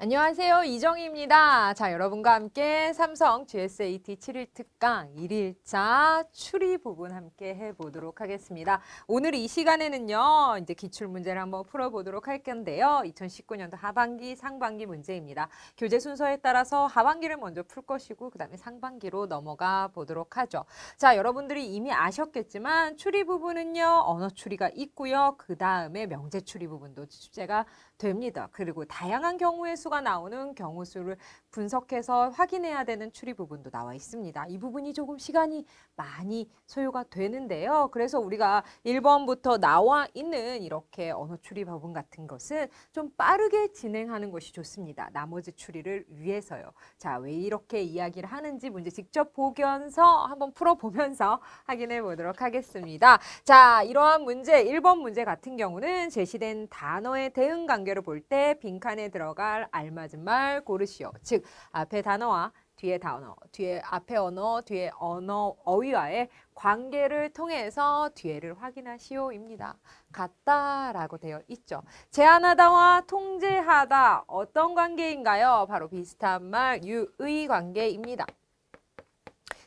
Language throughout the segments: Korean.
안녕하세요. 이정희입니다. 자, 여러분과 함께 삼성 GSAT 7일 특강 1일차 추리 부분 함께 해보도록 하겠습니다. 오늘 이 시간에는요, 이제 기출문제를 한번 풀어보도록 할 건데요. 2019년도 하반기, 상반기 문제입니다. 교재 순서에 따라서 하반기를 먼저 풀 것이고, 그 다음에 상반기로 넘어가 보도록 하죠. 자, 여러분들이 이미 아셨겠지만, 추리 부분은요, 언어 추리가 있고요. 그 다음에 명제 추리 부분도 출제가 됩니다. 그리고 다양한 경우의 수가 나오는 경우 수를 분석해서 확인해야 되는 추리 부분도 나와 있습니다. 이 부분이 조금 시간이 많이 소요가 되는데요. 그래서 우리가 1번부터 나와 있는 이렇게 언어 추리 부분 같은 것은 좀 빠르게 진행하는 것이 좋습니다. 나머지 추리를 위해서요. 자, 왜 이렇게 이야기를 하는지 문제 직접 보면서 한번 풀어보면서 확인해 보도록 하겠습니다. 자, 이러한 문제, 1번 문제 같은 경우는 제시된 단어의 대응 관계를 볼 때 빈칸에 들어갈 알맞은 말 고르시오. 즉, 앞에 단어와 뒤에 단어, 뒤에 앞에 언어, 뒤에 언어, 어휘와의 관계를 통해서 뒤에를 확인하시오입니다. 같다라고 되어 있죠. 제한하다와 통제하다 어떤 관계인가요? 바로 비슷한 말 유의 관계입니다.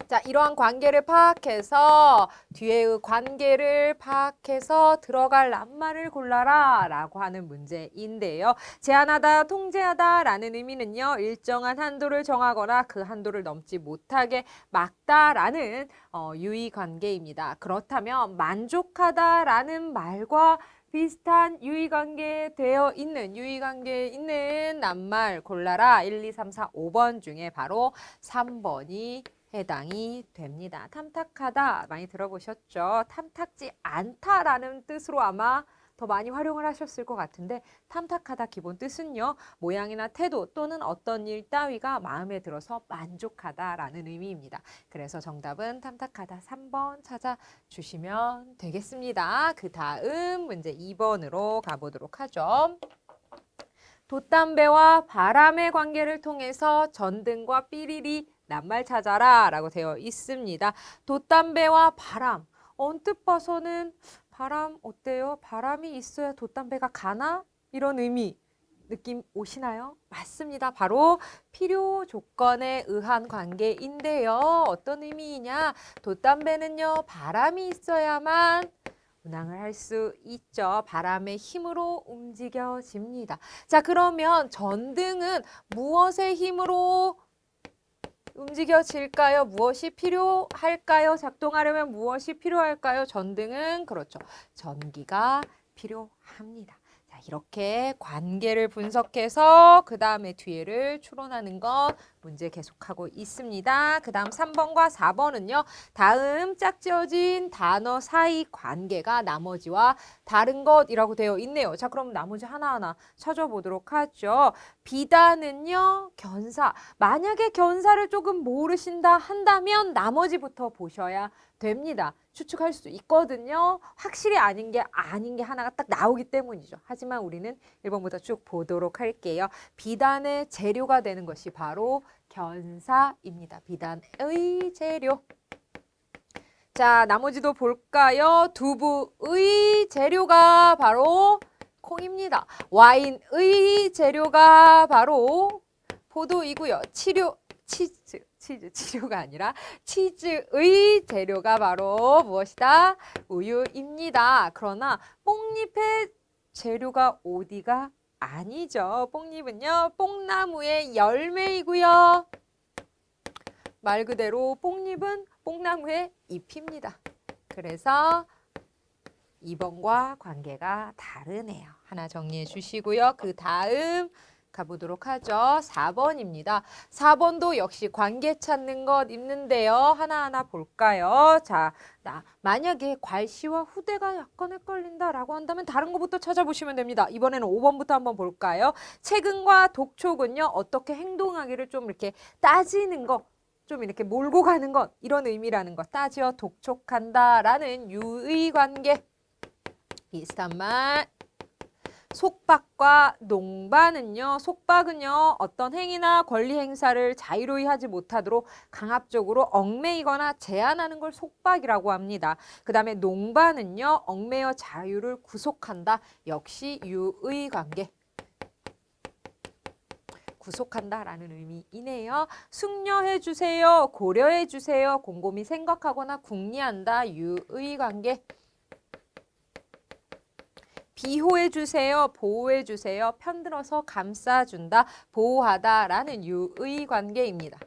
자, 이러한 관계를 파악해서 뒤에의 관계를 파악해서 들어갈 낱말을 골라라 라고 하는 문제인데요. 제한하다, 통제하다 라는 의미는요. 일정한 한도를 정하거나 그 한도를 넘지 못하게 막다라는 유의관계입니다. 그렇다면 만족하다 라는 말과 비슷한 유의관계에 되어 있는 유의관계에 있는 낱말 골라라 1, 2, 3, 4, 5번 중에 바로 3번이 해당이 됩니다. 탐탁하다 많이 들어보셨죠? 탐탁지 않다라는 뜻으로 아마 더 많이 활용을 하셨을 것 같은데 탐탁하다 기본 뜻은요. 모양이나 태도 또는 어떤 일 따위가 마음에 들어서 만족하다라는 의미입니다. 그래서 정답은 탐탁하다 3번 찾아주시면 되겠습니다. 그 다음 문제 2번으로 가보도록 하죠. 돛담배와 바람의 관계를 통해서 전등과 삐리리 낱말 찾아라 라고 되어 있습니다. 돛담배와 바람. 언뜻 봐서는 바람 어때요? 바람이 있어야 돛담배가 가나? 이런 의미 느낌 오시나요? 맞습니다. 바로 필요 조건에 의한 관계인데요. 어떤 의미이냐? 돛담배는요. 바람이 있어야만 운항을 할 수 있죠. 바람의 힘으로 움직여집니다. 자, 그러면 전등은 무엇의 힘으로 움직여질까요? 무엇이 필요할까요? 작동하려면 무엇이 필요할까요? 전등은 그렇죠. 전기가 필요합니다. 자, 이렇게 관계를 분석해서 그 다음에 뒤에를 추론하는 것 문제 계속하고 있습니다. 그 다음 3번과 4번은요. 다음 짝지어진 단어 사이 관계가 나머지와 다른 것이라고 되어 있네요. 자, 그럼 나머지 하나하나 찾아보도록 하죠. 비단은요. 견사. 만약에 견사를 조금 모르신다 한다면 나머지부터 보셔야 됩니다. 추측할 수 있거든요. 확실히 아닌 게 하나가 딱 나오기 때문이죠. 하지만 우리는 1번부터 쭉 보도록 할게요. 비단의 재료가 되는 것이 바로 견사입니다. 비단의 재료. 자, 나머지도 볼까요? 두부의 재료가 바로 콩입니다. 와인의 재료가 바로 포도이고요. 치료가 아니라 치즈의 재료가 바로 무엇이다? 우유입니다. 그러나 뽕잎의 재료가 어디가 아니죠. 뽕잎은요. 뽕나무의 열매이고요. 말 그대로 뽕잎은 뽕나무의 잎입니다. 그래서 2번과 관계가 다르네요. 하나 정리해 주시고요. 그 다음 가보도록 하죠. 4번입니다. 4번도 역시 관계 찾는 것 있는데요. 하나하나 볼까요? 자, 만약에 괄시와 후대가 약간 헷갈린다라고 한다면 다른 것부터 찾아보시면 됩니다. 이번에는 5번부터 한번 볼까요? 채근과 독촉은요. 어떻게 행동하기를 좀 이렇게 따지는 것, 좀 이렇게 몰고 가는 것, 이런 의미라는 것. 따지어 독촉한다라는 유의 관계. 비슷한 말. 속박과 농반은요. 속박은요. 어떤 행위나 권리 행사를 자유로이 하지 못하도록 강압적으로 얽매이거나 제한하는 걸 속박이라고 합니다. 그 다음에 농반은요. 얽매여 자유를 구속한다. 역시 유의 관계. 구속한다라는 의미이네요. 숙려해 주세요. 고려해 주세요. 곰곰이 생각하거나 궁리한다. 유의 관계. 비호해 주세요. 보호해 주세요. 편들어서 감싸준다. 보호하다라는 유의 관계입니다.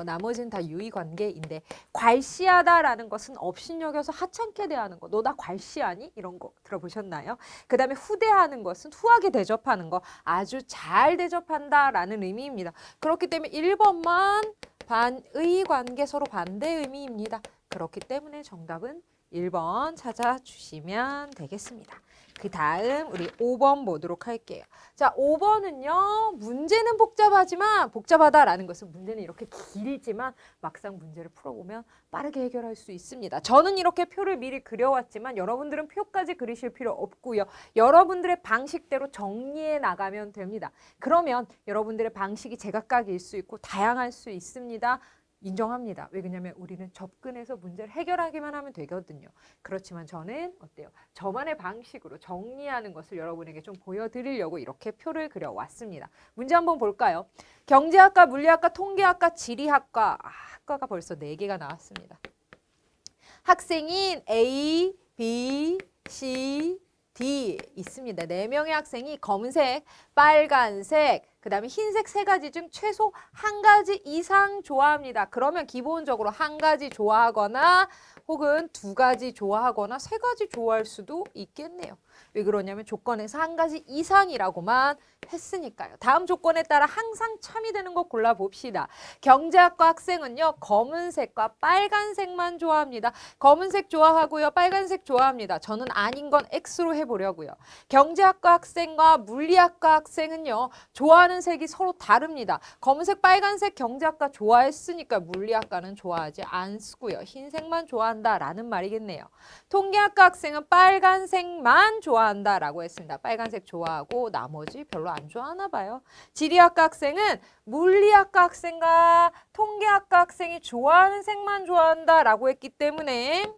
나머지는 다 유의 관계인데 괄시하다라는 것은 업신여겨서 하찮게 대하는 거. 너 나 괄시하니? 이런 거 들어보셨나요? 그 다음에 후대하는 것은 후하게 대접하는 거. 아주 잘 대접한다라는 의미입니다. 그렇기 때문에 1번만 반의 관계 서로 반대 의미입니다. 그렇기 때문에 정답은 1번 찾아주시면 되겠습니다. 그 다음 우리 5번 보도록 할게요. 자, 5번은요. 문제는 복잡하지만 복잡하다라는 것은 문제는 이렇게 길지만 막상 문제를 풀어보면 빠르게 해결할 수 있습니다. 저는 이렇게 표를 미리 그려왔지만 여러분들은 표까지 그리실 필요 없고요. 여러분들의 방식대로 정리해 나가면 됩니다. 그러면 여러분들의 방식이 제각각일 수 있고 다양할 수 있습니다. 인정합니다. 왜 그러냐면 우리는 접근해서 문제를 해결하기만 하면 되거든요. 그렇지만 저는 어때요? 저만의 방식으로 정리하는 것을 여러분에게 좀 보여드리려고 이렇게 표를 그려왔습니다. 문제 한번 볼까요? 경제학과, 물리학과, 통계학과, 지리학과. 학과가 벌써 4개가 나왔습니다. 학생인 A, B, C, D 있습니다. 4명의 학생이 검은색, 빨간색, 그 다음에 흰색 3가지 중 최소 1가지 이상 좋아합니다. 그러면 기본적으로 1가지 좋아하거나 혹은 2가지 좋아하거나 3가지 좋아할 수도 있겠네요. 왜 그러냐면 조건에서 1가지 이상이라고만 했으니까요. 다음 조건에 따라 항상 참이되는 거 골라봅시다. 경제학과 학생은요. 검은색과 빨간색만 좋아합니다. 검은색 좋아하고요. 빨간색 좋아합니다. 저는 아닌 건 X로 해보려고요. 경제학과 학생과 물리학과 학생은요. 좋아하는 색이 서로 다릅니다. 검은색, 빨간색 경제학과 좋아했으니까 물리학과는 좋아하지 않고요. 흰색만 좋아한다라는 말이겠네요. 통계학과 학생은 빨간색만 좋아한다라고 했습니다. 빨간색 좋아하고 나머지 별로 안 좋아하나 봐요. 지리학과 학생은 물리학과 학생과 통계학과 학생이 좋아하는 색만 좋아한다라고 했기 때문에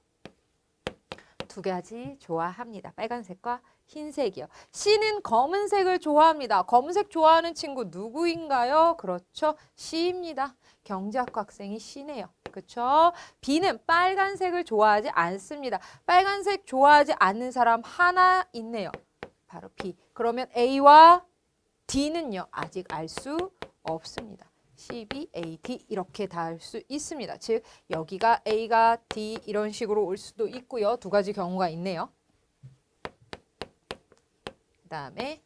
2가지 좋아합니다. 빨간색과 흰색이요. C는 검은색을 좋아합니다. 검은색 좋아하는 친구 누구인가요? 그렇죠. C입니다. 경제학과 학생이 C네요. 그렇죠? B는 빨간색을 좋아하지 않습니다. 빨간색 좋아하지 않는 사람 하나 있네요. 바로 B. 그러면 A와 D는요. 아직 알 수 없습니다. C, B, A, D 이렇게 다 할 수 있습니다. 즉 여기가 A가 D 이런 식으로 올 수도 있고요. 2가지 경우가 있네요. 그 다음에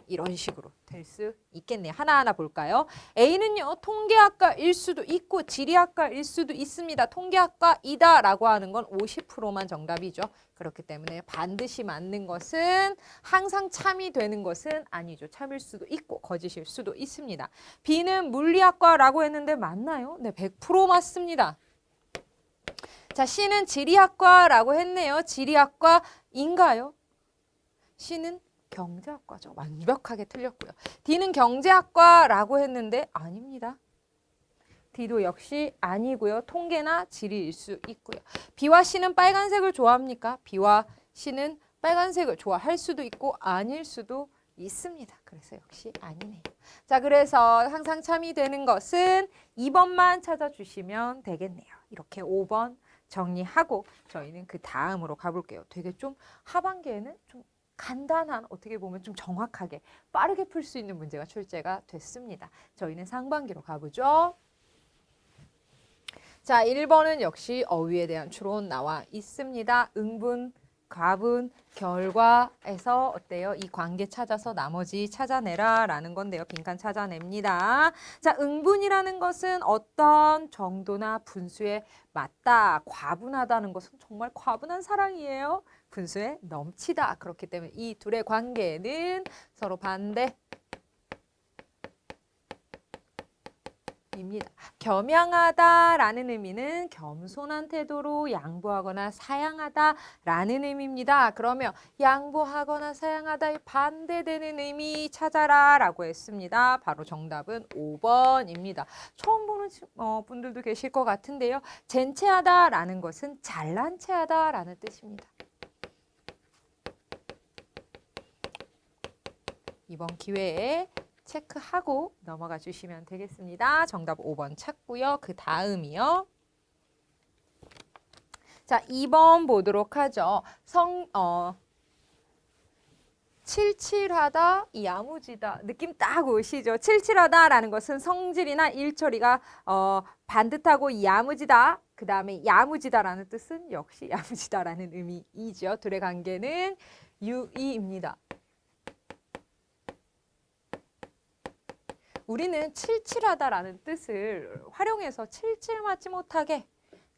이런 식으로 될 수 있겠네요. 하나하나 볼까요? A는요. 통계학과일 수도 있고 지리학과일 수도 있습니다. 통계학과이다 라고 하는 건 50%만 정답이죠. 그렇기 때문에 반드시 맞는 것은 항상 참이 되는 것은 아니죠. 참일 수도 있고 거짓일 수도 있습니다. B는 물리학과라고 했는데 맞나요? 네, 100% 맞습니다. 자, C는 지리학과라고 했네요. 지리학과인가요? C는 경제학과죠. 완벽하게 틀렸고요. D는 경제학과라고 했는데 아닙니다. D도 역시 아니고요. 통계나 지리일 수 있고요. B와 C는 빨간색을 좋아합니까? B와 C는 빨간색을 좋아할 수도 있고 아닐 수도 있습니다. 그래서 역시 아니네요. 자, 그래서 항상 참이 되는 것은 2번만 찾아주시면 되겠네요. 이렇게 5번 정리하고 저희는 그 다음으로 가볼게요. 되게 좀 하반기에는 좀 간단한 어떻게 보면 좀 정확하게 빠르게 풀 수 있는 문제가 출제가 됐습니다. 저희는 상반기로 가보죠. 자, 1번은 역시 어휘에 대한 추론 나와 있습니다. 응분, 과분, 결과에서 어때요? 이 관계 찾아서 나머지 찾아내라 라는 건데요. 빈칸 찾아냅니다. 자, 응분이라는 것은 어떤 정도나 분수에 맞다. 과분하다는 것은 정말 과분한 사랑이에요. 분수에 넘치다. 그렇기 때문에 이 둘의 관계는 서로 반대. 입니다. 겸양하다라는 의미는 겸손한 태도로 양보하거나 사양하다라는 의미입니다. 그러면 양보하거나 사양하다의 반대되는 의미 찾아라라고 했습니다. 바로 정답은 5번입니다. 처음 보는 분들도 계실 것 같은데요. 젠체하다라는 것은 잘난 체하다라는 뜻입니다. 이번 기회에 체크하고 넘어가 주시면 되겠습니다. 정답 5번 찾고요. 그 다음이요. 자, 2번 보도록 하죠. 칠칠하다, 야무지다. 느낌 딱 오시죠? 칠칠하다라는 것은 성질이나 일처리가 반듯하고 야무지다. 그 다음에 야무지다라는 뜻은 역시 야무지다라는 의미이죠. 둘의 관계는 유의입니다. 우리는 칠칠하다라는 뜻을 활용해서 칠칠맞지 못하게,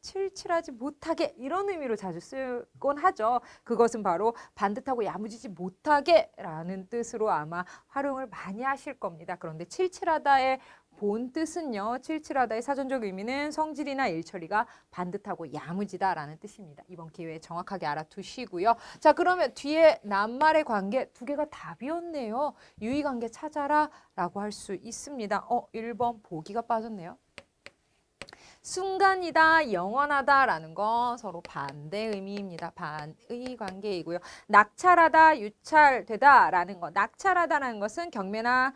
칠칠하지 못하게 이런 의미로 자주 쓰곤 하죠. 그것은 바로 반듯하고 야무지지 못하게 라는 뜻으로 아마 활용을 많이 하실 겁니다. 그런데 칠칠하다의 본 뜻은요. 칠칠하다의 사전적 의미는 성질이나 일처리가 반듯하고 야무지다라는 뜻입니다. 이번 기회에 정확하게 알아두시고요. 자, 그러면 뒤에 낱말의 관계 두 개가 답이었네요. 유의관계 찾아라 라고 할 수 있습니다. 1번 보기가 빠졌네요. 순간이다, 영원하다라는 건 서로 반대 의미입니다. 반의 관계이고요. 낙찰하다, 유찰되다라는 것. 낙찰하다라는 것은 경매나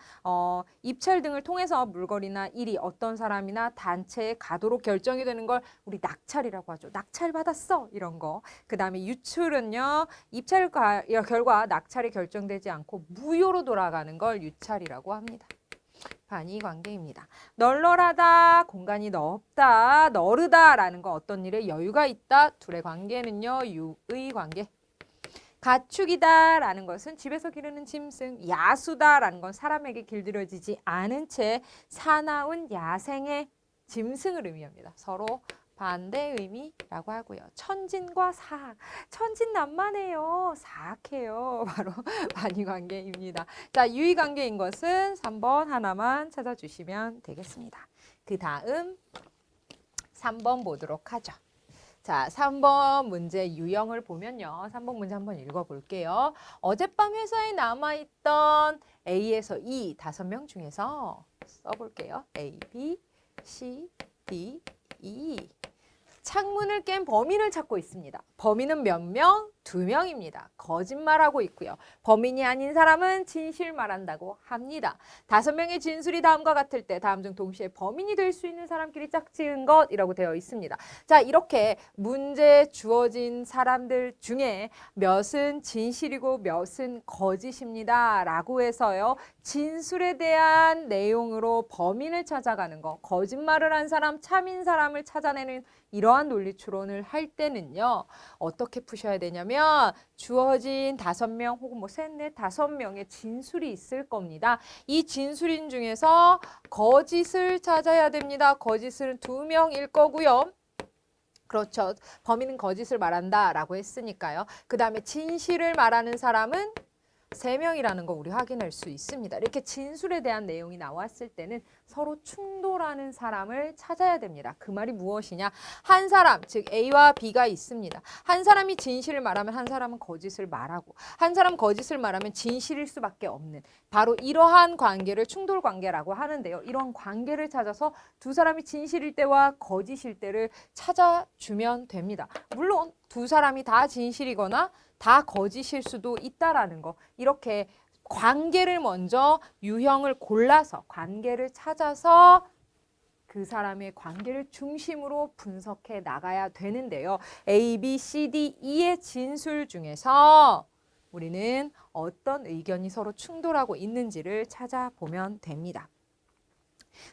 입찰 등을 통해서 물건이나 일이 어떤 사람이나 단체에 가도록 결정이 되는 걸 우리 낙찰이라고 하죠. 낙찰받았어 이런 거. 그 다음에 유출은요. 입찰 결과 낙찰이 결정되지 않고 무효로 돌아가는 걸 유찰이라고 합니다. 반의 관계입니다. 널널하다, 공간이 넓다, 너르다라는 건 어떤 일에 여유가 있다. 둘의 관계는요. 유의 관계. 가축이다라는 것은 집에서 기르는 짐승, 야수다라는 건 사람에게 길들여지지 않은 채 사나운 야생의 짐승을 의미합니다. 서로 반대 의미라고 하고요. 천진과 사악. 천진난만해요. 사악해요. 바로 반의관계입니다. 자, 유의관계인 것은 3번 하나만 찾아주시면 되겠습니다. 그 다음 3번 보도록 하죠. 자, 3번 문제 유형을 보면요. 3번 문제 한번 읽어볼게요. 어젯밤 회사에 남아있던 A에서 E 5명 중에서 써볼게요. A, B, C, D, E. 창문을 깬 범인을 찾고 있습니다. 범인은 몇 명? 2명입니다. 거짓말하고 있고요. 범인이 아닌 사람은 진실 말한다고 합니다. 5명의 진술이 다음과 같을 때 다음 중 동시에 범인이 될 수 있는 사람끼리 짝지은 것이라고 되어 있습니다. 자, 이렇게 문제에 주어진 사람들 중에 몇은 진실이고 몇은 거짓입니다. 라고 해서요. 진술에 대한 내용으로 범인을 찾아가는 거, 거짓말을 한 사람, 참인 사람을 찾아내는 이러한 논리 추론을 할 때는요. 어떻게 푸셔야 되냐면 주어진 5명 혹은 뭐 3, 4, 5명의 진술이 있을 겁니다. 이 진술인 중에서 거짓을 찾아야 됩니다. 거짓은 2명일 거고요. 그렇죠. 범인은 거짓을 말한다라고 했으니까요. 그 다음에 진실을 말하는 사람은 3명이라는 거 우리 확인할 수 있습니다. 이렇게 진술에 대한 내용이 나왔을 때는 서로 충돌하는 사람을 찾아야 됩니다. 그 말이 무엇이냐? 한 사람, 즉 A와 B가 있습니다. 한 사람이 진실을 말하면 한 사람은 거짓을 말하고 한 사람 거짓을 말하면 진실일 수밖에 없는 바로 이러한 관계를 충돌 관계라고 하는데요. 이런 관계를 찾아서 두 사람이 진실일 때와 거짓일 때를 찾아주면 됩니다. 물론 두 사람이 다 진실이거나 다 거짓일 수도 있다라는 거. 이렇게 관계를 먼저 유형을 골라서 관계를 찾아서 그 사람의 관계를 중심으로 분석해 나가야 되는데요. A, B, C, D, E의 진술 중에서 우리는 어떤 의견이 서로 충돌하고 있는지를 찾아보면 됩니다.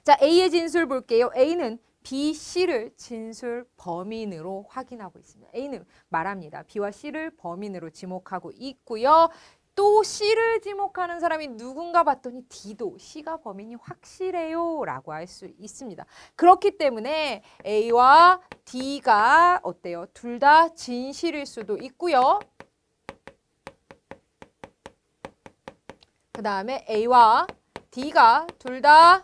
자, A의 진술 볼게요. A는 B, C를 진술 범인으로 확인하고 있습니다. A는 말합니다. B와 C를 범인으로 지목하고 있고요. 또 C를 지목하는 사람이 누군가 봤더니 D도 C가 범인이 확실해요 라고 할 수 있습니다. 그렇기 때문에 A와 D가 어때요? 둘 다 진실일 수도 있고요. 그 다음에 A와 D가 둘 다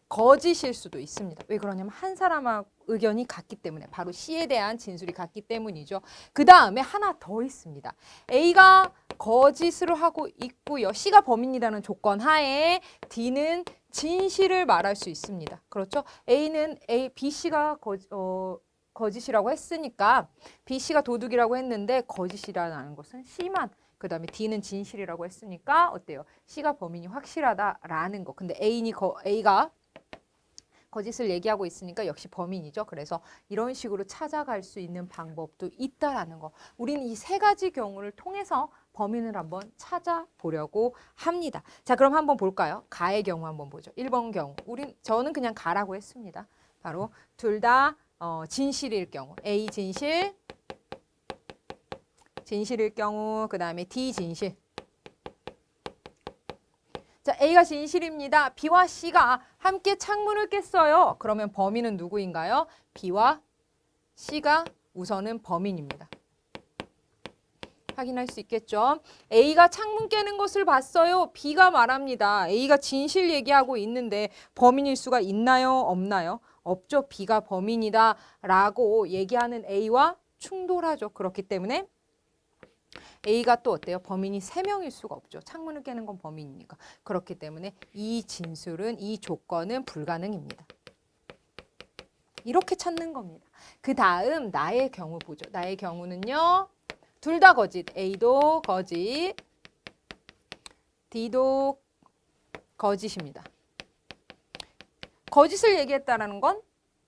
거짓일 수도 있습니다. 왜 그러냐면 한 사람하고 의견이 같기 때문에 바로 C에 대한 진술이 같기 때문이죠. 그 다음에 하나 더 있습니다. A가 거짓을 하고 있고요. C가 범인이라는 조건 하에 D는 진실을 말할 수 있습니다. 그렇죠? A는 B, C가 거짓이라고 했으니까 B, C가 도둑이라고 했는데 거짓이라는 것은 C만 그 다음에 D는 진실이라고 했으니까 어때요? C가 범인이 확실하다라는 거. 근데 A가 거짓을 얘기하고 있으니까 역시 범인이죠. 그래서 이런 식으로 찾아갈 수 있는 방법도 있다라는 거. 우리는 이 세 가지 경우를 통해서 범인을 한번 찾아보려고 합니다. 자, 그럼 한번 볼까요? 가의 경우 한번 보죠. 1번 경우. 저는 그냥 가라고 했습니다. 바로 둘 다 진실일 경우. A 진실일 경우, 그 다음에 D 진실. 자, A가 진실입니다. B와 C가 함께 창문을 깼어요. 그러면 범인은 누구인가요? B와 C가 우선은 범인입니다. 확인할 수 있겠죠? A가 창문 깨는 것을 봤어요. B가 말합니다. A가 진실 얘기하고 있는데 범인일 수가 있나요? 없나요? 없죠. B가 범인이다 라고 얘기하는 A와 충돌하죠. 그렇기 때문에 A가 또 어때요? 범인이 3명일 수가 없죠. 창문을 깨는 건 범인이니까. 그렇기 때문에 이 진술은, 이 조건은 불가능입니다. 이렇게 찾는 겁니다. 그 다음 나의 경우 보죠. 나의 경우는요. 둘 다 거짓. A도 거짓. D도 거짓입니다. 거짓을 얘기했다는 건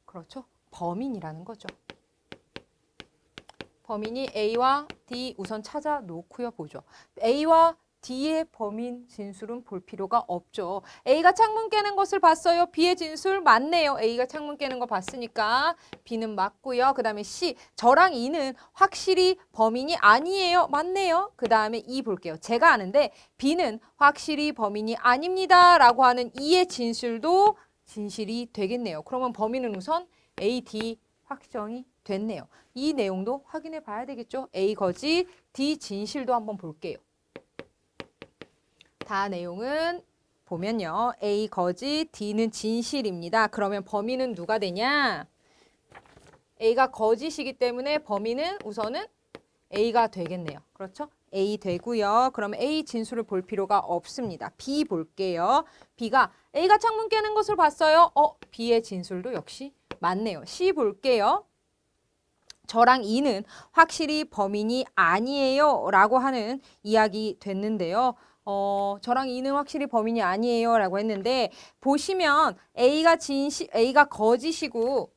그렇죠. 범인이라는 거죠. 범인이 A와 D 우선 찾아 놓고요. 보죠. A와 D의 범인 진술은 볼 필요가 없죠. A가 창문 깨는 것을 봤어요. B의 진술 맞네요. A가 창문 깨는 거 봤으니까 B는 맞고요. 그 다음에 C, 저랑 E는 확실히 범인이 아니에요. 맞네요. 그 다음에 E 볼게요. 제가 아는데 B는 확실히 범인이 아닙니다. 라고 하는 E의 진술도 진실이 되겠네요. 그러면 범인은 우선 A, D 확정이 됐네요. 이 내용도 확인해 봐야 되겠죠. A 거짓, D 진실도 한번 볼게요. 다 내용은 보면요. A 거짓, D는 진실입니다. 그러면 범인은 누가 되냐? A가 거짓이기 때문에 범인은 우선은 A가 되겠네요. 그렇죠? A 되고요. 그러면 A 진술을 볼 필요가 없습니다. B 볼게요. B가 A가 창문 깨는 것을 봤어요. B의 진술도 역시 맞네요. C 볼게요. 저랑 E는 확실히 범인이 아니에요 라고 하는 이야기 됐는데요. 저랑 E는 확실히 범인이 아니에요 라고 했는데 보시면 A가 거짓이고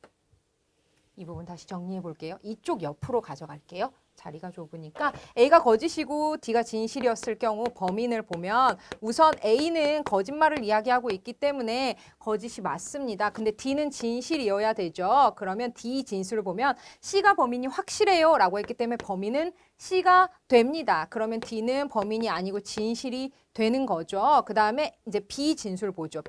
이 부분 다시 정리해 볼게요. 이쪽 옆으로 가져갈게요. 자리가 좁으니까 A가 거짓이고 D가 진실이었을 경우 범인을 보면 우선 A는 거짓말을 이야기하고 있기 때문에 거짓이 맞습니다. 근데 D는 진실이어야 되죠. 그러면 D 진술을 보면 C가 범인이 확실해요 라고 했기 때문에 범인은 C가 됩니다. 그러면 D는 범인이 아니고 진실이 되는 거죠. 그 다음에 이제 B 진술 보죠.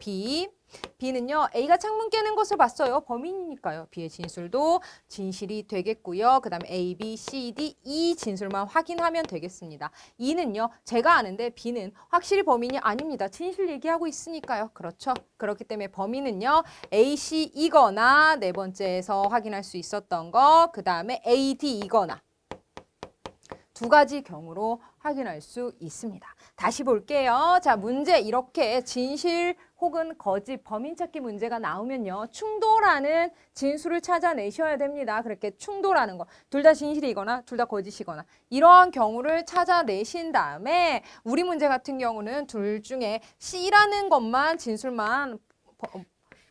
B는요. A가 창문 깨는 것을 봤어요. 범인이니까요. B의 진술도 진실이 되겠고요. 그 다음에 A, B, C, D, E 진술만 확인하면 되겠습니다. E는요. 제가 아는데 B는 확실히 범인이 아닙니다. 진실 얘기하고 있으니까요. 그렇죠. 그렇기 때문에 범인은요. A, C이거나 네 번째에서 확인할 수 있었던 거, 그 다음에 A, D이거나 두 가지 경우로 확인할 수 있습니다. 다시 볼게요. 자, 문제 이렇게 진실 혹은 거짓, 범인 찾기 문제가 나오면요. 충돌하는 진술을 찾아내셔야 됩니다. 그렇게 충돌하는 거. 둘 다 진실이거나 둘 다 거짓이거나 이러한 경우를 찾아내신 다음에 우리 문제 같은 경우는 둘 중에 C라는 것만 진술만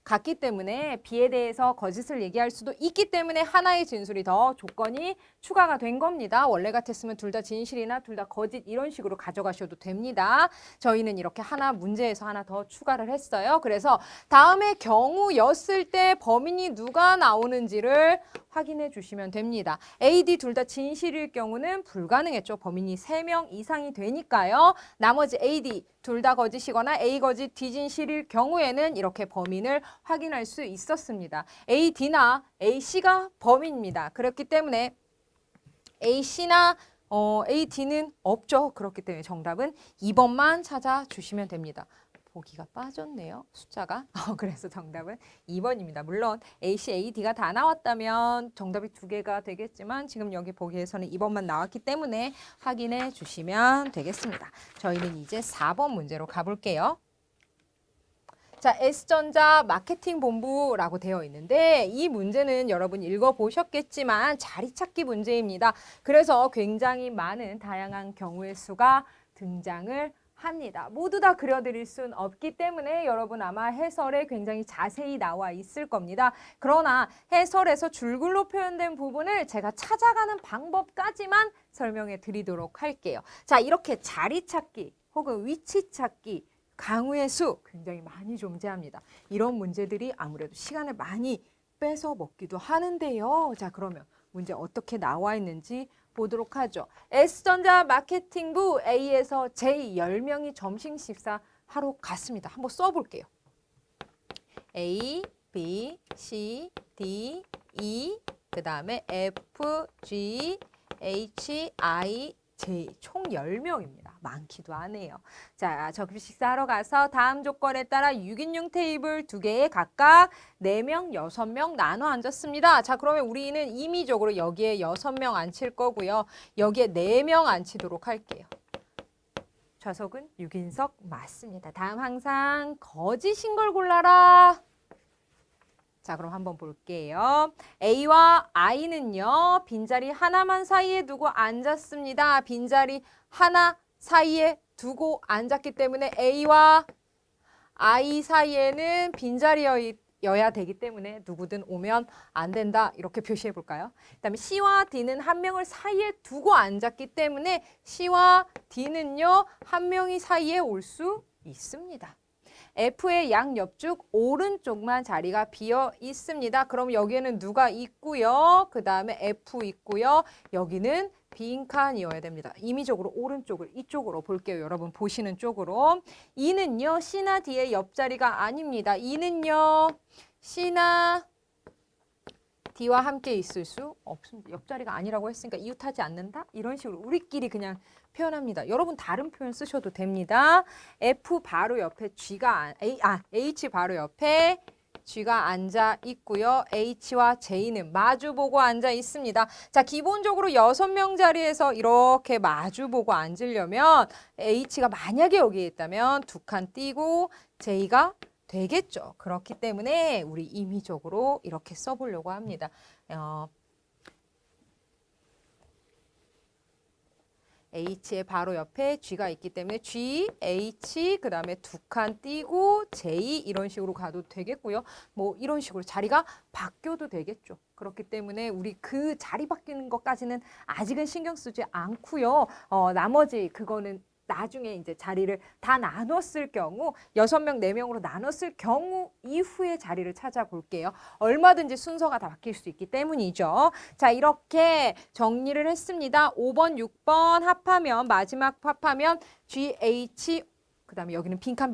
같기 때문에 B에 대해서 거짓을 얘기할 수도 있기 때문에 하나의 진술이 더 조건이 추가가 된 겁니다. 원래 같았으면 둘 다 진실이나 둘 다 거짓 이런 식으로 가져가셔도 됩니다. 저희는 이렇게 하나 문제에서 하나 더 추가를 했어요. 그래서 다음의 경우였을 때 범인이 누가 나오는지를 확인해 주시면 됩니다. A, D 둘 다 진실일 경우는 불가능했죠. 범인이 3명 이상이 되니까요. 나머지 A, D 둘 다 거짓이거나 A 거짓, D 진실일 경우에는 이렇게 범인을 확인할 수 있었습니다. A, D나 A, C가 범인입니다. 그렇기 때문에 A, C나 A, D는 없죠. 그렇기 때문에 정답은 2번만 찾아주시면 됩니다. 보기가 빠졌네요. 숫자가. 그래서 정답은 2번입니다. 물론 A, C, A, D가 다 나왔다면 정답이 2개가 되겠지만 지금 여기 보기에서는 2번만 나왔기 때문에 확인해 주시면 되겠습니다. 저희는 이제 4번 문제로 가볼게요. 자, S전자 마케팅 본부라고 되어 있는데 이 문제는 여러분 읽어보셨겠지만 자리 찾기 문제입니다. 그래서 굉장히 많은 다양한 경우의 수가 등장을 합니다. 모두 다 그려드릴 순 없기 때문에 여러분 아마 해설에 굉장히 자세히 나와 있을 겁니다. 그러나 해설에서 줄글로 표현된 부분을 제가 찾아가는 방법까지만 설명해 드리도록 할게요. 자, 이렇게 자리 찾기 혹은 위치 찾기 강우의 수 굉장히 많이 존재합니다. 이런 문제들이 아무래도 시간을 많이 뺏어 먹기도 하는데요. 자, 그러면 문제 어떻게 나와 있는지 보도록 하죠. S전자 마케팅부 A에서 J 10명이 점심 식사 하러 갔습니다. 한번 써볼게요. A, B, C, D, E, 그 다음에 F, G, H, I, J 총 10명입니다. 많기도 하네요. 자, 점심 식사하러 가서 다음 조건에 따라 6인용 테이블 2개에 각각 4명, 6명 나눠 앉았습니다. 자, 그러면 우리는 임의적으로 여기에 6명 앉힐 거고요. 여기에 4명 앉히도록 할게요. 좌석은 6인석 맞습니다. 다음 항상 거짓인 걸 골라라. 자, 그럼 한번 볼게요. A와 I는요, 빈자리 하나만 사이에 두고 앉았습니다. 빈자리 하나 사이에 두고 앉았기 때문에 A와 I 사이에는 빈자리여야 되기 때문에 누구든 오면 안 된다. 이렇게 표시해 볼까요? 그다음에 C와 D는 한 명을 사이에 두고 앉았기 때문에 C와 D는요, 한 명이 사이에 올 수 있습니다. F의 양옆쪽 오른쪽만 자리가 비어 있습니다. 그럼 여기에는 누가 있고요. 그 다음에 F 있고요. 여기는 빈칸이어야 됩니다. 임의적으로 오른쪽을 이쪽으로 볼게요. 여러분 보시는 쪽으로. E는요. C나 D의 옆자리가 아닙니다. E는요. C나 D와 함께 있을 수 없습니다. 옆자리가 아니라고 했으니까 이웃하지 않는다? 이런 식으로 우리끼리 그냥 표현합니다. 여러분 다른 표현 쓰셔도 됩니다. F 바로 옆에 H 바로 옆에 G가 앉아 있고요. H와 J는 마주보고 앉아 있습니다. 자, 기본적으로 6명 자리에서 이렇게 마주보고 앉으려면 H가 만약에 여기에 있다면 2칸 띄고 J가 되겠죠. 그렇기 때문에 우리 임의적으로 이렇게 써보려고 합니다. H의 바로 옆에 G가 있기 때문에 G, H, 그 다음에 2칸 띄고 J 이런 식으로 가도 되겠고요. 뭐 이런 식으로 자리가 바뀌어도 되겠죠. 그렇기 때문에 우리 그 자리 바뀌는 것까지는 아직은 신경 쓰지 않고요. 나머지 그거는 나중에 이제 자리를 다 나눴을 경우 6명, 4명으로 나눴을 경우 이후에 자리를 찾아볼게요. 얼마든지 순서가 다 바뀔 수 있기 때문이죠. 자, 이렇게 정리를 했습니다. 5번, 6번 합하면 마지막 합하면 GH 그 다음에 여기는 빈칸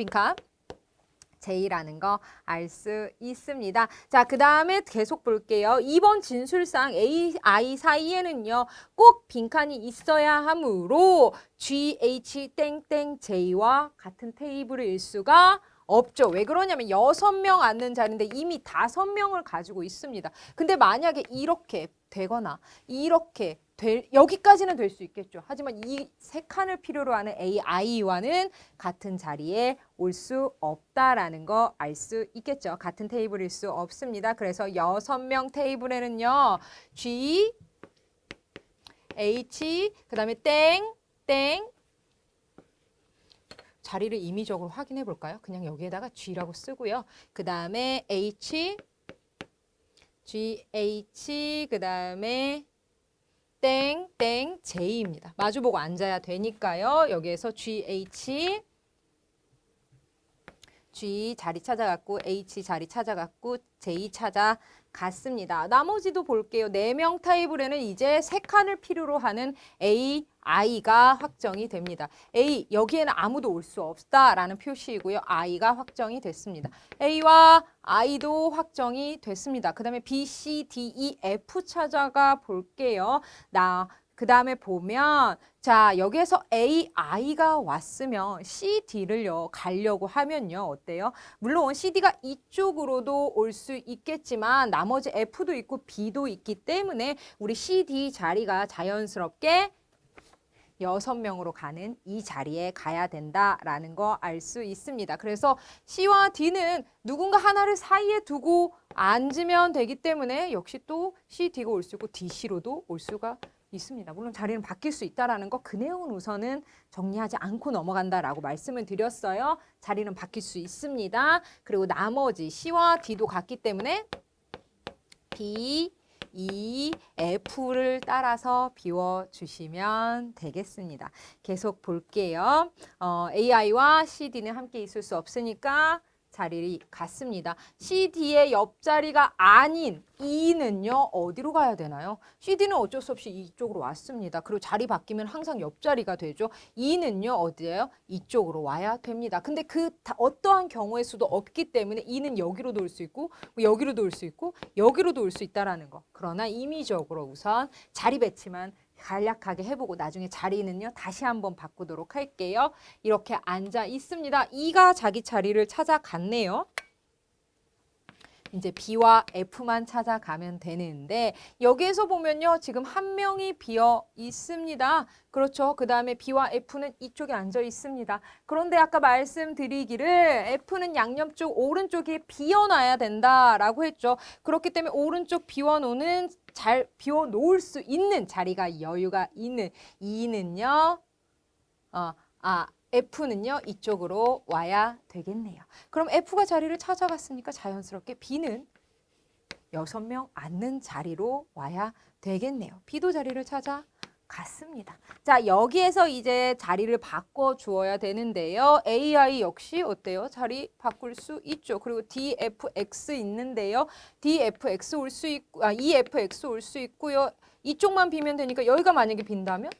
J라는 거 알 수 있습니다. 자, 그 다음에 계속 볼게요. 2번 진술상 A, I 사이에는요. 꼭 빈칸이 있어야 하므로 GH 땡땡 J와 같은 테이블일 수가 없죠. 왜 그러냐면 6명 앉는 자리인데 이미 5명을 가지고 있습니다. 근데 만약에 이렇게 되거나 이렇게 여기까지는 될 수 있겠죠. 하지만 이 3칸을 필요로 하는 A, I와는 같은 자리에 올 수 없다라는 거 알 수 있겠죠. 같은 테이블일 수 없습니다. 그래서 6명 테이블에는요. G, H, 그 다음에 땡 자리를 임의적으로 확인해 볼까요? 그냥 여기에다가 G라고 쓰고요. 그 다음에 H, G, H, 그 다음에 땡 J입니다. 마주보고 앉아야 되니까요. 여기에서 GH G 자리 찾아갔고 H 자리 찾아갔고 J 찾아갔습니다. 나머지도 볼게요. 4명 테이블에는 이제 3칸을 필요로 하는 A, I가 확정이 됩니다. A 여기에는 아무도 올 수 없다라는 표시이고요. I가 확정이 됐습니다. A와 I도 확정이 됐습니다. 그 다음에 B, C, D, E, F 찾아가 볼게요. 그 다음에 보면 자 여기에서 A, I가 왔으면 C, D를요 가려고 하면요 어때요? 물론 C, D가 이쪽으로도 올 수 있겠지만 나머지 F도 있고 B도 있기 때문에 우리 C, D 자리가 자연스럽게 6명으로 가는 이 자리에 가야 된다라는 거 알 수 있습니다. 그래서 C와 D는 누군가 하나를 사이에 두고 앉으면 되기 때문에 역시 또 C, D가 올 수 있고 D, C로도 올 수가 있습니다. 물론 자리는 바뀔 수 있다라는 거 그 내용은 우선은 정리하지 않고 넘어간다라고 말씀을 드렸어요. 자리는 바뀔 수 있습니다. 그리고 나머지 C와 D도 같기 때문에 B, E, F를 따라서 비워주시면 되겠습니다. 계속 볼게요. AI와 CD는 함께 있을 수 없으니까 자리를 갖습니다. CD의 옆자리가 아닌 E는요. 어디로 가야 되나요? CD는 어쩔 수 없이 이쪽으로 왔습니다. 그리고 자리 바뀌면 항상 옆자리가 되죠. E는요. 어디예요? 이쪽으로 와야 됩니다. 근데 어떠한 경우의 수도 없기 때문에 E는 여기로도 올 수 있고 여기로도 올 수 있고 여기로도 올 수 있다라는 거. 그러나 임의적으로 우선 자리 배치만 간략하게 해보고 나중에 자리는요 다시 한번 바꾸도록 할게요. 이렇게 앉아 있습니다. E가 자기 자리를 찾아갔네요. 이제 B와 F만 찾아가면 되는데 여기에서 보면요 지금 한 명이 비어 있습니다. 그렇죠. 그 다음에 B와 F는 이쪽에 앉아 있습니다. 그런데 아까 말씀드리기를 F는 양옆 쪽 오른쪽에 비워놔야 된다라고 했죠. 그렇기 때문에 오른쪽 비워놓는 잘 비워놓을 수 있는 자리가 여유가 있는 E는요. F는요. 이쪽으로 와야 되겠네요. 그럼 F가 자리를 찾아갔으니까 자연스럽게 B는 6명 앉는 자리로 와야 되겠네요. B도 자리를 찾아갔습니다. 자, 여기에서 이제 자리를 바꿔 주어야 되는데요. AI 역시 어때요? 자리 바꿀 수 있죠. 그리고 DFX 있는데요. DFX 올 수 있고, EFX 올 수 있고요. 이쪽만 비면 되니까 여기가 만약에 빈다면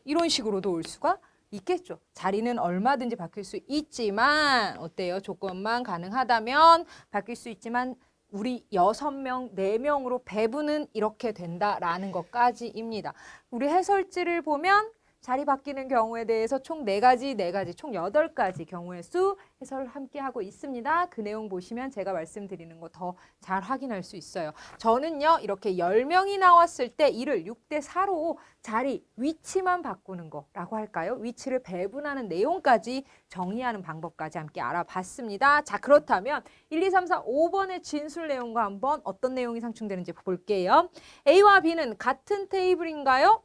이런 식으로도 올 수가 있겠죠. 자리는 얼마든지 바뀔 수 있지만 어때요? 조건만 가능하다면 바뀔 수 있지만 우리 6명, 4명으로 배분은 이렇게 된다라는 것까지입니다. 우리 해설지를 보면 자리 바뀌는 경우에 대해서 총 4가지, 총 8가지 경우의 수 해설을 함께 하고 있습니다. 그 내용 보시면 제가 말씀드리는 거 더 잘 확인할 수 있어요. 저는요, 이렇게 10명이 나왔을 때 이를 6대 4로 자리, 위치만 바꾸는 거라고 할까요? 위치를 배분하는 내용까지 정리하는 방법까지 함께 알아봤습니다. 자, 그렇다면 1, 2, 3, 4, 5번의 진술 내용과 한번 어떤 내용이 상충되는지 볼게요. A와 B는 같은 테이블인가요?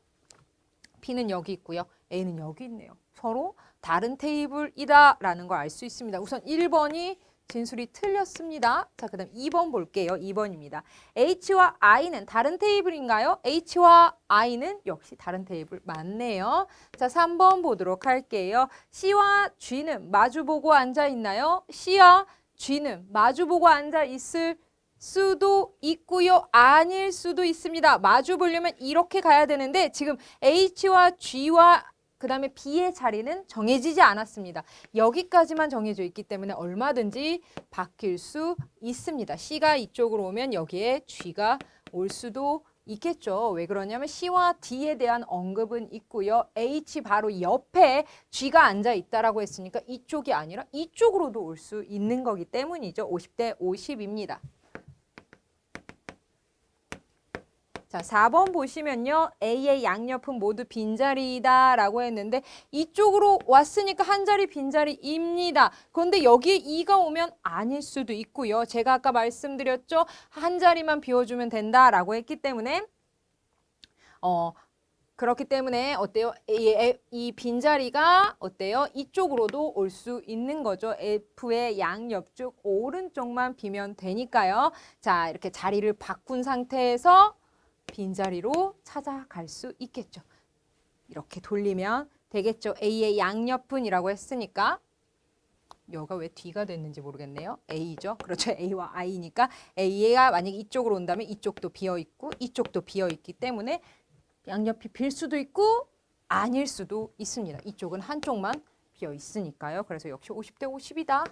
B는 여기 있고요. A는 여기 있네요. 서로 다른 테이블이다라는 걸 알 수 있습니다. 우선 1번이 진술이 틀렸습니다. 자, 그 다음 2번 볼게요. 2번입니다. H와 I는 다른 테이블인가요? H와 I는 역시 다른 테이블 맞네요. 자, 3번 보도록 할게요. C와 G는 마주보고 앉아 있나요? C와 G는 마주보고 앉아 있을 수도 있고요. 아닐 수도 있습니다. 마주 보려면 이렇게 가야 되는데 지금 H와 G와 그 다음에 B의 자리는 정해지지 않았습니다. 여기까지만 정해져 있기 때문에 얼마든지 바뀔 수 있습니다. C가 이쪽으로 오면 여기에 G가 올 수도 있겠죠. 왜 그러냐면 C와 D에 대한 언급은 있고요. H 바로 옆에 G가 앉아 있다라고 했으니까 이쪽이 아니라 이쪽으로도 올 수 있는 거기 때문이죠. 50대 50입니다. 자, 4번 보시면요. A의 양옆은 모두 빈자리이다 라고 했는데 이쪽으로 왔으니까 한 자리 빈자리입니다. 그런데 여기에 E가 오면 아닐 수도 있고요. 제가 아까 말씀드렸죠. 한 자리만 비워주면 된다라고 했기 때문에 그렇기 때문에 어때요? 이 빈자리가 어때요? 이쪽으로도 올 수 있는 거죠. F의 양옆쪽 오른쪽만 비면 되니까요. 자, 이렇게 자리를 바꾼 상태에서 빈자리로 찾아갈 수 있겠죠. 이렇게 돌리면 되겠죠. A의 양옆은이라고 했으니까 여기가 왜 D가 됐는지 모르겠네요. A죠. 그렇죠. A와 I니까 A가 만약에 이쪽으로 온다면 이쪽도 비어있고 이쪽도 비어있기 때문에 양옆이 빌 수도 있고 아닐 수도 있습니다. 이쪽은 한쪽만 비어있으니까요. 그래서 역시 50대 50이다.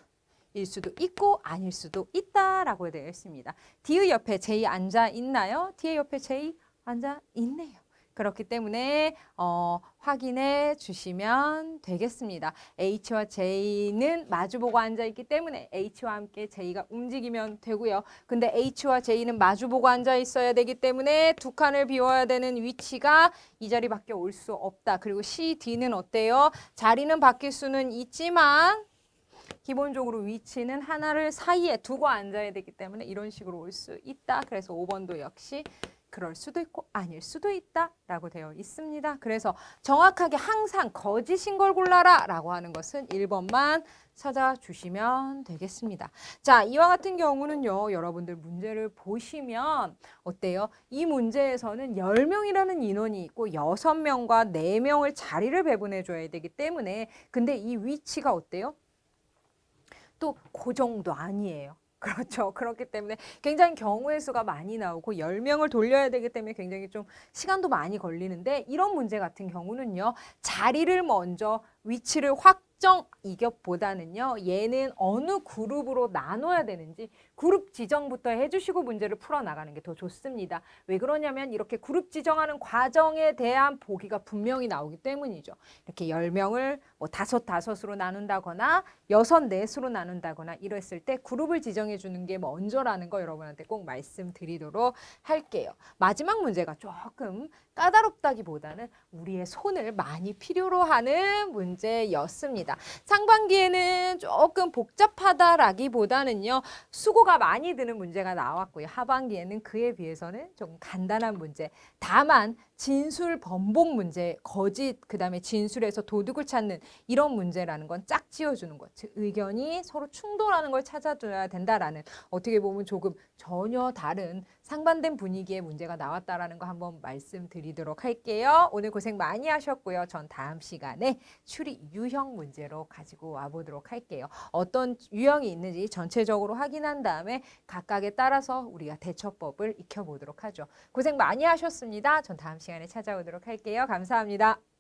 일 수도 있고 아닐 수도 있다라고 되어 있습니다. D의 옆에 J 앉아 있나요? D의 옆에 J 앉아 있네요. 그렇기 때문에 확인해 주시면 되겠습니다. H와 J는 마주보고 앉아있기 때문에 H와 함께 J가 움직이면 되고요. 근데 H와 J는 마주보고 앉아있어야 되기 때문에 두 칸을 비워야 되는 위치가 이 자리밖에 올 수 없다. 그리고 C, D는 어때요? 자리는 바뀔 수는 있지만 기본적으로 위치는 하나를 사이에 두고 앉아야 되기 때문에 이런 식으로 올 수 있다. 그래서 5번도 역시 그럴 수도 있고 아닐 수도 있다 라고 되어 있습니다. 그래서 정확하게 항상 거짓인 걸 골라라 라고 하는 것은 1번만 찾아주시면 되겠습니다. 자, 이와 같은 경우는요. 여러분들 문제를 보시면 어때요? 이 문제에서는 10명이라는 인원이 있고 6명과 4명을 자리를 배분해 줘야 되기 때문에 근데 이 위치가 어때요? 또 그 정도 아니에요. 그렇죠. 그렇기 때문에 굉장히 경우의 수가 많이 나오고 10명을 돌려야 되기 때문에 굉장히 좀 시간도 많이 걸리는데 이런 문제 같은 경우는요. 자리를 먼저 위치를 확정 이격보다는요. 얘는 어느 그룹으로 나눠야 되는지 그룹 지정부터 해주시고 문제를 풀어나가는 게 더 좋습니다. 왜 그러냐면 이렇게 그룹 지정하는 과정에 대한 보기가 분명히 나오기 때문이죠. 이렇게 10명을 뭐 5으로 나눈다거나 6, 4수로 나눈다거나 이랬을 때 그룹을 지정해 주는 게 먼저라는 거 여러분한테 꼭 말씀드리도록 할게요. 마지막 문제가 조금 까다롭다기보다는 우리의 손을 많이 필요로 하는 문제였습니다. 상반기에는 조금 복잡하다라기보다는요. 수고가 많이 드는 문제가 나왔고요. 하반기에는 그에 비해서는 좀 간단한 문제. 다만 진술 번복 문제, 거짓, 그다음에 진술에서 도둑을 찾는 이런 문제라는 건 짝 지어주는 것. 즉 의견이 서로 충돌하는 걸 찾아줘야 된다라는 어떻게 보면 조금 전혀 다른 상반된 분위기의 문제가 나왔다라는 거 한번 말씀드리도록 할게요. 오늘 고생 많이 하셨고요. 전 다음 시간에 추리 유형 문제로 가지고 와보도록 할게요. 어떤 유형이 있는지 전체적으로 확인한 다음에 각각에 따라서 우리가 대처법을 익혀보도록 하죠. 고생 많이 하셨습니다. 전 다음 시간에 찾아오도록 할게요. 감사합니다.